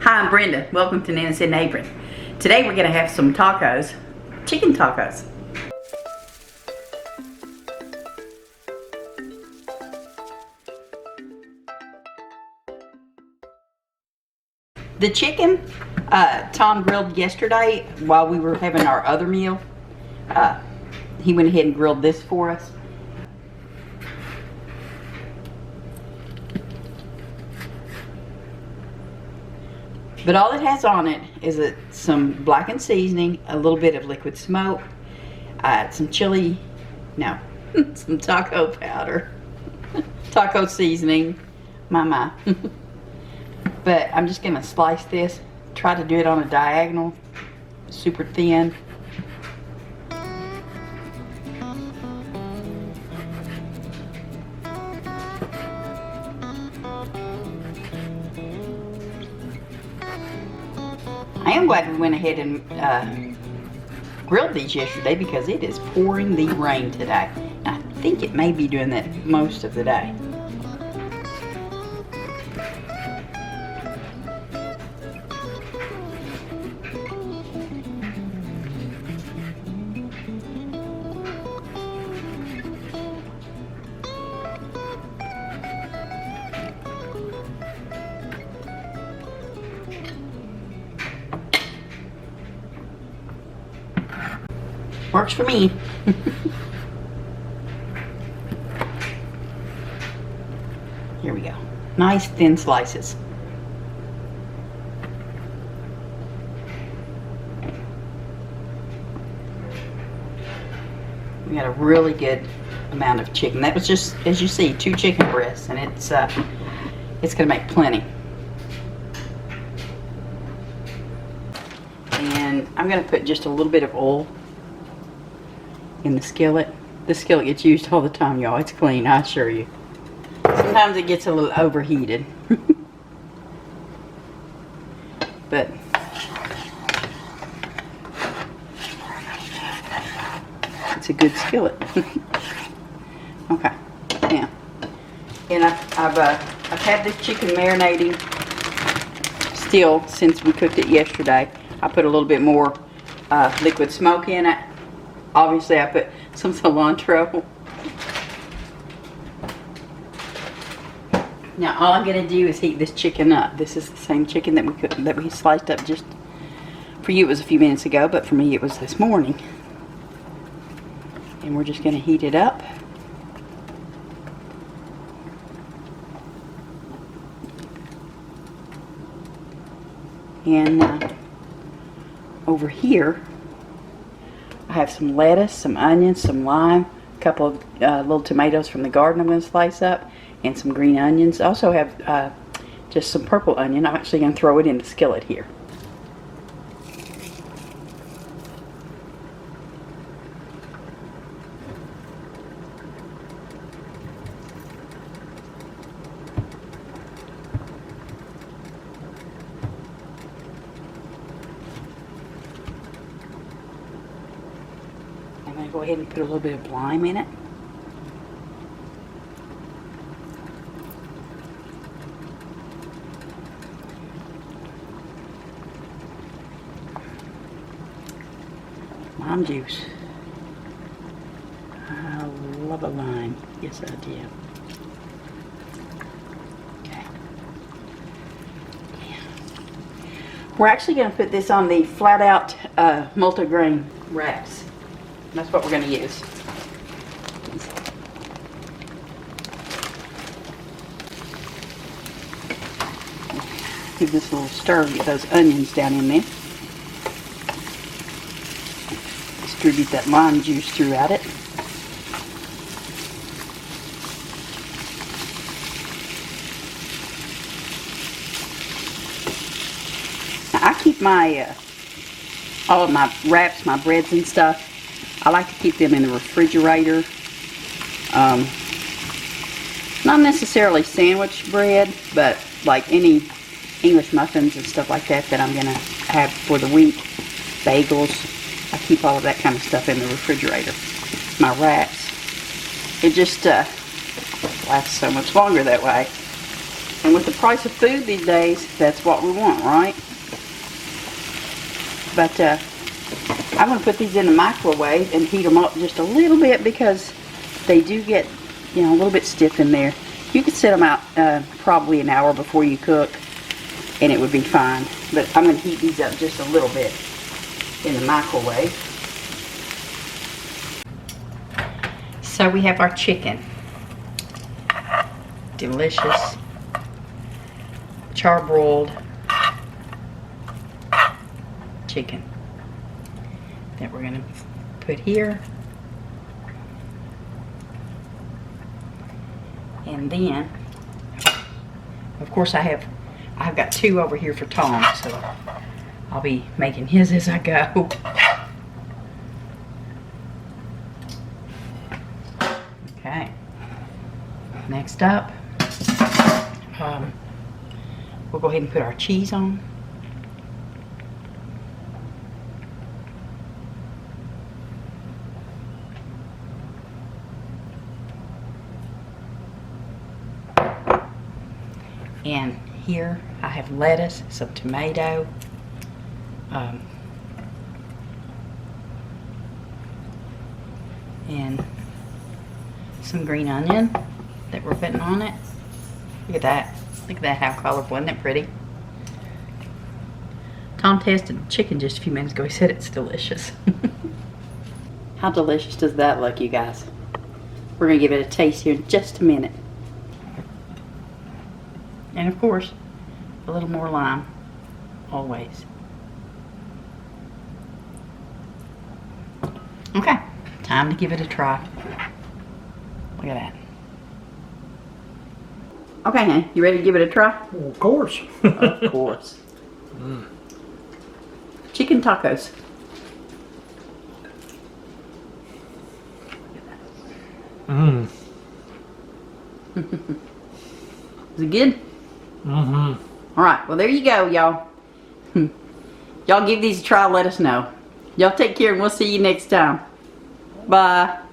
Hi, I'm Brenda. Welcome to Canon SX Apron. Today we're going to have some tacos, chicken tacos. The chicken, Tom grilled yesterday while we were having our other meal. He went ahead and grilled this for us. But all it has on it is some blackened seasoning, a little bit of liquid smoke, some chili, no, some taco powder, taco seasoning, my. But I'm just going to slice this, try to do it on a diagonal, super thin. I am glad we went ahead and grilled these yesterday because it is pouring the rain today. I think it may be doing that most of the day. Works for me. Here we go. Nice thin slices. We got a really good amount of chicken. That was just, as you see, 2 chicken breasts, and it's gonna make plenty. And I'm gonna put just a little bit of oil in the skillet. This skillet gets used all the time, y'all. It's clean, I assure you. Sometimes it gets a little overheated. But it's a good skillet. Okay, now, and I've had this chicken marinating still since we cooked it yesterday. I put a little bit more liquid smoke in it. Obviously, I put some cilantro. Now, all I'm going to do is heat this chicken up. This is the same chicken that we sliced up just for you. It was a few minutes ago, but for me, it was this morning. And we're just going to heat it up. And over here, I have some lettuce, some onions, some lime, a couple of little tomatoes from the garden I'm going to slice up, and some green onions. I also have just some purple onion. I'm actually going to throw it in the skillet here. I'm going to go ahead and put a little bit of lime in it. Lime juice. I love a lime. Yes, I do. Okay. Yeah. We're actually going to put this on the flat out multigrain wraps. That's what we're going to use. Give this a little stir, get those onions down in there. Distribute that lime juice throughout it. Now, I keep my all of my wraps, my breads and stuff, I like to keep them in the refrigerator. Not necessarily sandwich bread, but like any English muffins and stuff like that I'm going to have for the week. Bagels. I keep all of that kind of stuff in the refrigerator. My wraps. It just lasts so much longer that way. And with the price of food these days, that's what we want, right? But I'm going to put these in the microwave and heat them up just a little bit because they do get, you know, a little bit stiff in there. You could set them out probably an hour before you cook and it would be fine. But I'm going to heat these up just a little bit in the microwave. So we have our chicken. Delicious charbroiled chicken that we're going to put here. And then, of course, I've got 2 over here for Tom, so I'll be making his as I go. Okay. Next up, we'll go ahead and put our cheese on. And here I have lettuce, some tomato, and some green onion that we're putting on it. Look at that. Look at that, how colorful. Isn't it pretty? Tom tasted the chicken just a few minutes ago. He said it's delicious. How delicious does that look, you guys? We're going to give it a taste here in just a minute. And of course, a little more lime, always. Okay, time to give it a try. Look at that. Okay, honey, you ready to give it a try? Well, of course. Of course. Chicken tacos. Mmm. Is it good? Mm-hmm. Alright, well there you go, y'all. Y'all give these a try, let us know. Y'all take care and we'll see you next time. Bye.